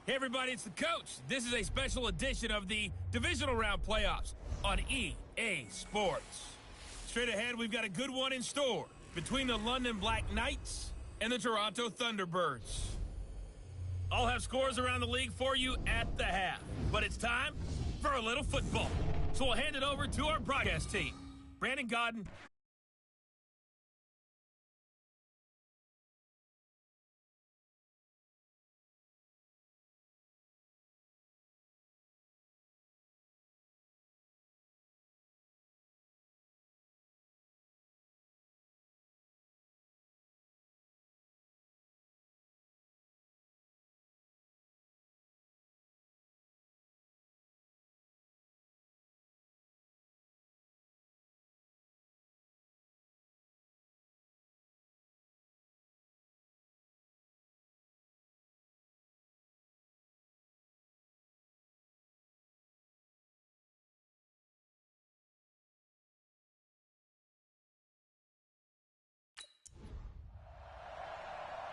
Hey everybody, it's the coach. This is a special edition of the Divisional Round Playoffs on EA Sports. Straight ahead, we've got a good one in store between the London Black Knights and the Toronto Thunderbirds. I'll have scores around the league for you at the half, but it's time for a little football. So we'll hand it over to our broadcast team. Brandon Godden.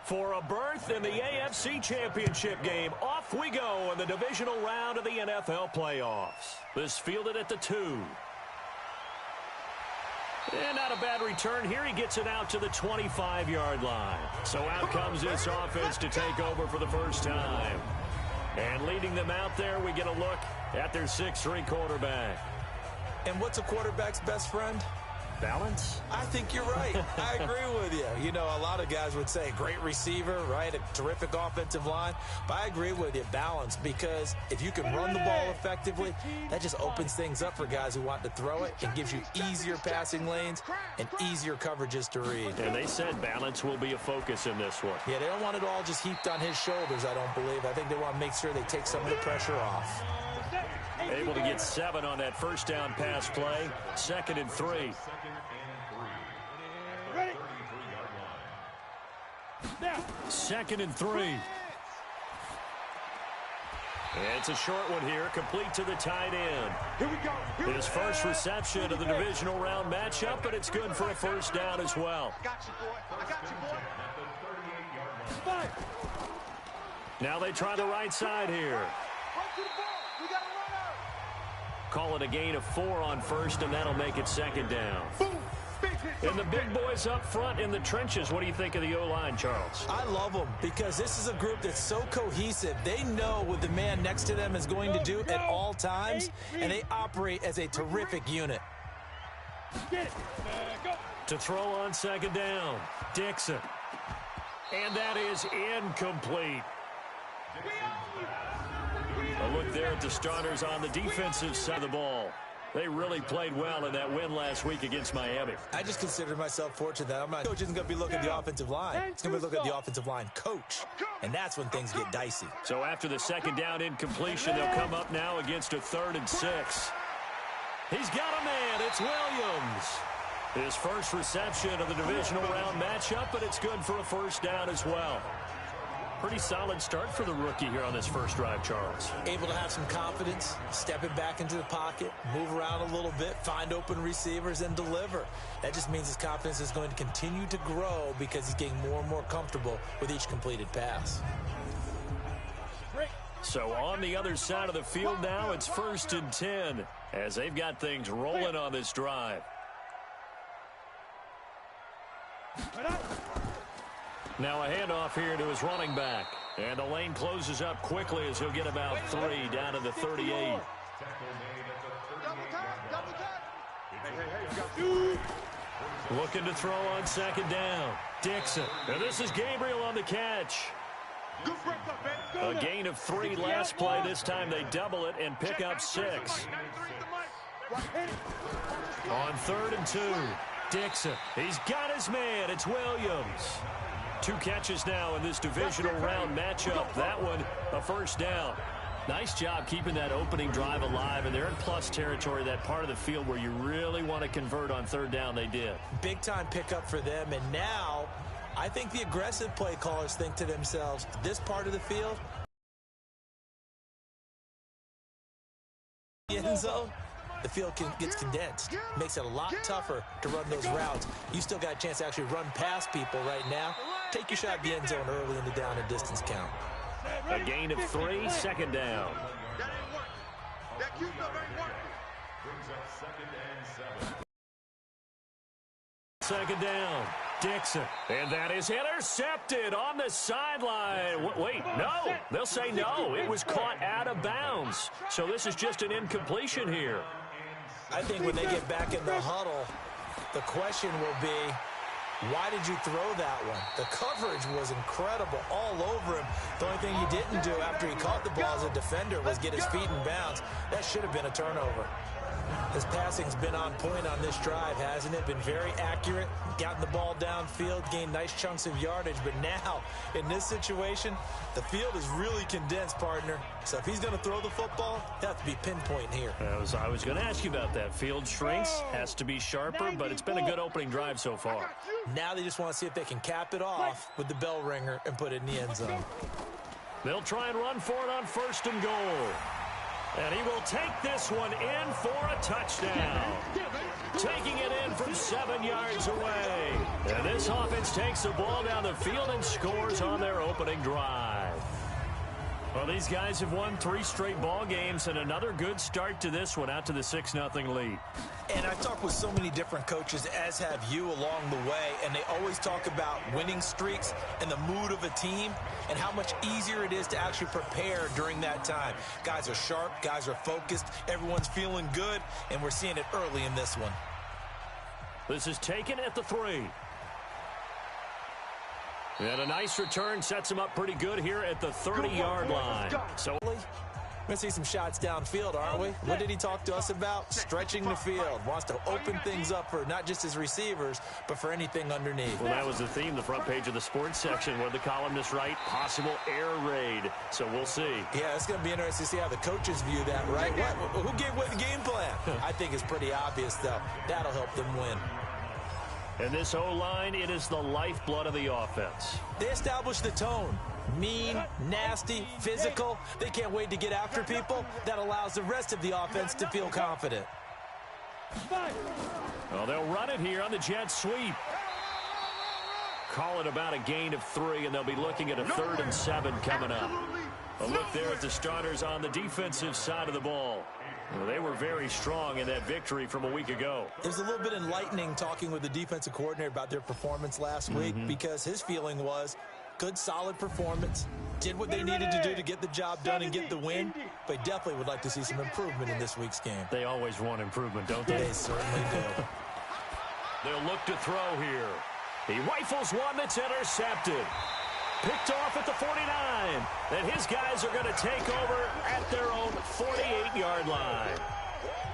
For a berth in the AFC Championship game, off we go in the divisional round of the NFL playoffs. This fielded at the 2. And not a bad return here. He gets it out to the 25-yard line. So out comes this offense to take over for the first time. And leading them out there, we get a look at their 6'3" quarterback. And what's a quarterback's best friend? Balance? I think you're right. I agree with you. You know, a lot of guys would say great receiver, right? A terrific offensive line. But I agree with you, balance, because if you can run the ball effectively, that just opens things up for guys who want to throw it and gives you easier passing lanes and easier coverages to read. And they said balance will be a focus in this one. Yeah, they don't want it all just heaped on his shoulders, I don't believe. I think they want to make sure they take some of the pressure off. Able to get 7 on that first down pass play. 2nd and 3. Now. 2nd and 3. It's a short one here, complete to the tight end. Here we go. His first reception of the divisional round matchup, but it's good for a first down as well. I got you, boy. I got you, boy. Five. Now they try the right side here. Run to the ball. We got a runner. Call it a gain of 4 on first, and that'll make it 2nd down. Boom. Big hit. And the big boys up front in the trenches. What do you think of the O-line, Charles? I love them because this is a group that's so cohesive. They know what the man next to them is going to do at all times, and they operate as a terrific unit. Get it. Go. To throw on 2nd down, Dixon. And that is incomplete. A look there at the starters on the defensive side of the ball. They really played well in that win last week against Miami. I just consider myself fortunate that I'm not coach isn't going to be looking at the offensive line. It's going to be looking at the offensive line coach. And that's when things get dicey. So after the 2nd down incompletion, they'll come up now against a 3rd and 6. He's got a man. It's Williams. His first reception of the divisional round matchup, but it's good for a first down as well. Pretty solid start for the rookie here on this first drive, Charles. Able to have some confidence, stepping back into the pocket, move around a little bit, find open receivers, and deliver. That just means his confidence is going to continue to grow because he's getting more and more comfortable with each completed pass. So on the other side of the field now, it's 1st and 10 as they've got things rolling on this drive. Now a handoff here to his running back. And the lane closes up quickly as he'll get about 3 down to the 38. Looking to throw on 2nd down. Dixon. And this is Gabriel on the catch. A gain of 3 last play. This time they double it and pick up 6. On 3rd and 2. Dixon. He's got his man. It's Williams. 2 catches now in this divisional round matchup. That one, a first down. Nice job keeping that opening drive alive, and they're in plus territory, that part of the field where you really want to convert on 3rd down. They did. Big-time pickup for them, and now I think the aggressive play callers think to themselves, this part of the field, the end zone, the field gets condensed. Makes it a lot tougher to run those routes. You still got a chance to actually run past people right now. Take your shot at the end zone early in the down and distance count. A gain of 3, second down. That ain't working. That cute stuff ain't working. Second down, Dixon. And that is intercepted on the sideline. Wait, no. They'll say no. It was caught out of bounds. So this is just an incompletion here. I think when they get back in the huddle, the question will be, why did you throw that one? The coverage was incredible all over him. The only thing he didn't do after he caught the ball as a defender was get his feet in bounds. That should have been a turnover. His passing's been on point on this drive, hasn't it? Been very accurate, gotten the ball downfield, gained nice chunks of yardage. But now, in this situation, the field is really condensed, partner. So if he's going to throw the football, he'll have to be pinpoint here. I was going to ask you about that. Field shrinks, has to be sharper, but it's been a good opening drive so far. Now they just want to see if they can cap it off with the bell ringer and put it in the end zone. They'll try and run for it on 1st and goal. And he will take this one in for a touchdown. Taking it in from 7 yards away. And this offense takes the ball down the field and scores on their opening drive. Well, these guys have won 3 straight ball games and another good start to this one out to the 6-0 lead. And I've talked with so many different coaches, as have you, along the way, and they always talk about winning streaks and the mood of a team and how much easier it is to actually prepare during that time. Guys are sharp, guys are focused, everyone's feeling good, and we're seeing it early in this one. This is taken at the 3. And a nice return sets him up pretty good here at the 30-yard line. So we're going to see some shots downfield, aren't we? What did he talk to us about? Stretching the field. Wants to open things up for not just his receivers, but for anything underneath. Well, that was the theme, the front page of the sports section, where the columnists write possible air raid. So we'll see. Yeah, it's going to be interesting to see how the coaches view that, right? Who gave away the game plan? I think it's pretty obvious, though. That'll help them win. And this O-line, it is the lifeblood of the offense. They established the tone. Mean, nasty, physical. They can't wait to get after people. That allows the rest of the offense to feel confident. Well, they'll run it here on the jet sweep. Call it about a gain of 3, and they'll be looking at a 3rd and 7 coming up. A look there at the starters on the defensive side of the ball. Well, they were very strong in that victory from a week ago. It was a little bit enlightening talking with the defensive coordinator about their performance last week, because his feeling was good, solid performance, did what they needed to do to get the job done and get the win, but definitely would like to see some improvement in this week's game. They always want improvement, don't they? They certainly do. They'll look to throw here. He rifles one that's intercepted. Picked off at the 49. And his guys are going to take over at their own 48-yard line.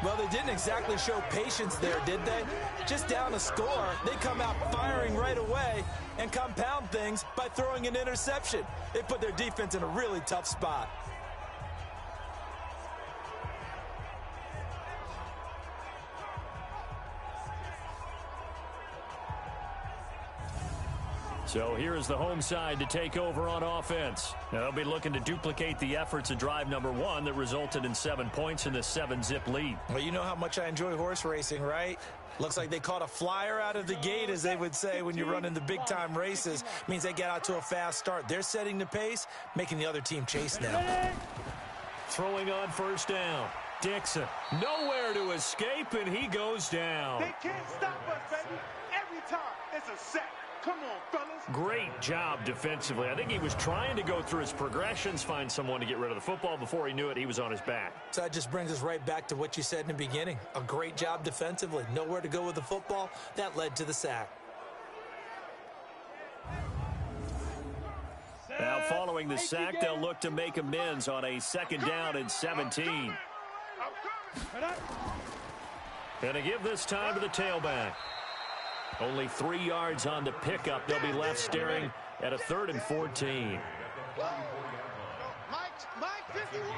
Well, they didn't exactly show patience there, did they? Just down a score, they come out firing right away and compound things by throwing an interception. They put their defense in a really tough spot. So here is the home side to take over on offense. Now they'll be looking to duplicate the efforts of drive number 1 that resulted in 7 points in the 7-zip lead. Well, you know how much I enjoy horse racing, right? Looks like they caught a flyer out of the gate, as they would say when you run in the big-time races. Means they get out to a fast start. They're setting the pace, making the other team chase now. Throwing on 1st down. Dixon, nowhere to escape, and he goes down. They can't stop us, baby. Every time, it's a sack. Come on, fellas. Great job defensively. I think he was trying to go through his progressions, find someone to get rid of the football. Before he knew it, he was on his back. So that just brings us right back to what you said in the beginning. A great job defensively. Nowhere to go with the football. That led to the sack. Now, following the sack, they'll look to make amends on a 2nd down and 17. And to give this time to the tailback. Only 3 yards on the pickup. They'll be left staring at a 3rd and 14. Mike 51,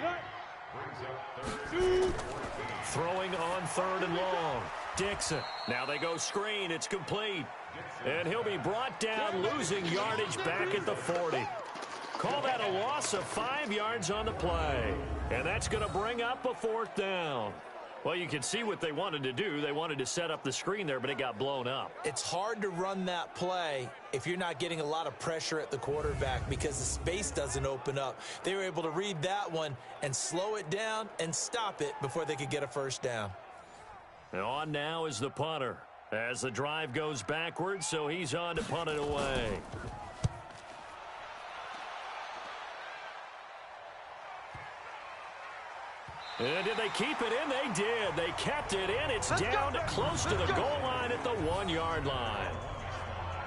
Mike. Throwing on 3rd and long. Dixon. Now they go screen. It's complete. And he'll be brought down, losing yardage back at the 40. Call that a loss of 5 yards on the play. And that's going to bring up a 4th down. Well, you can see what they wanted to do. They wanted to set up the screen there, but it got blown up. It's hard to run that play if you're not getting a lot of pressure at the quarterback because the space doesn't open up. They were able to read that one and slow it down and stop it before they could get a first down. And on now is the punter as the drive goes backwards, so he's on to punt it away. And did they keep it in? They did. They kept it in. It's down close to the goal line at the 1-yard line.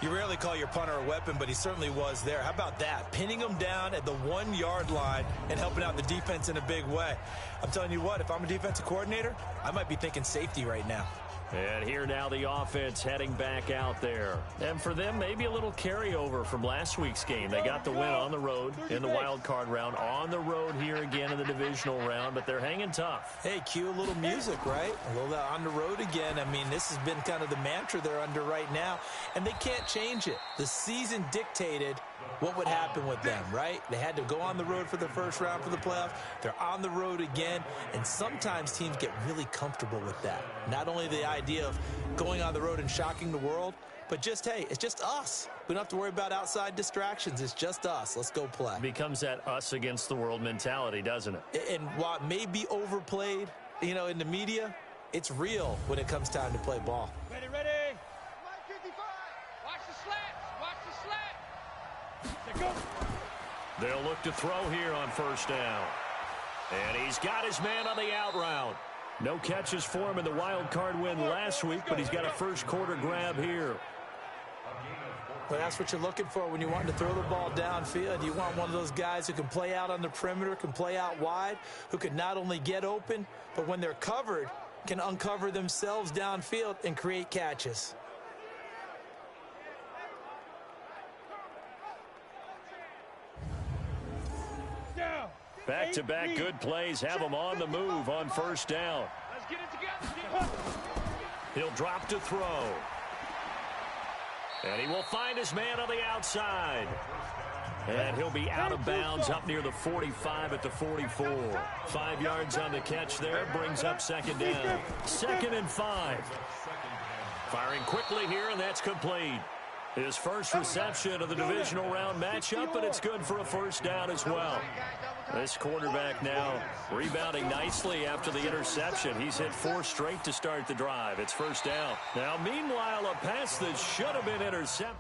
You rarely call your punter a weapon, but he certainly was there. How about that? Pinning him down at the 1-yard line and helping out the defense in a big way. I'm telling you what, if I'm a defensive coordinator, I might be thinking safety right now. And here now the offense heading back out there. And for them, maybe a little carryover from last week's game. They got the win on the road in the wild card round, on the road here again in the divisional round, but they're hanging tough. Hey, cue a little music, right? A little on the road again. I mean, this has been kind of the mantra they're under right now, and they can't change it. The season dictated what would happen with them, right? They had to go on the road for the first round for the playoffs. They're on the road again, and sometimes teams get really comfortable with that. Not only the idea of going on the road and shocking the world, but just, hey, it's just us. We don't have to worry about outside distractions. It's just us. Let's go play. Becomes that us against the world mentality, doesn't it? And while it may be overplayed, you know, in the media, it's real when it comes time to play ball. Ready. 55. Watch the slats. Watch the slat. Go. They'll look to throw here on first down. And he's got his man on the out route. No catches for him in the wild card win last week, but he's got a first quarter grab here. Well, that's what you're looking for when you want to throw the ball downfield. You want one of those guys who can play out on the perimeter, can play out wide, who can not only get open, but when they're covered, can uncover themselves downfield and create catches. Back-to-back good plays have him on the move on first down. Let's get it together. He'll drop to throw. And he will find his man on the outside. And he'll be out of bounds up near the 45 at the 44. 5 yards on the catch there, brings up second down. 2nd and 5. Firing quickly here, and that's complete. His first reception of the divisional round matchup, and it's good for a first down as well. This quarterback now rebounding nicely after the interception. He's hit 4 straight to start the drive. It's first down. Now, meanwhile, a pass that should have been intercepted.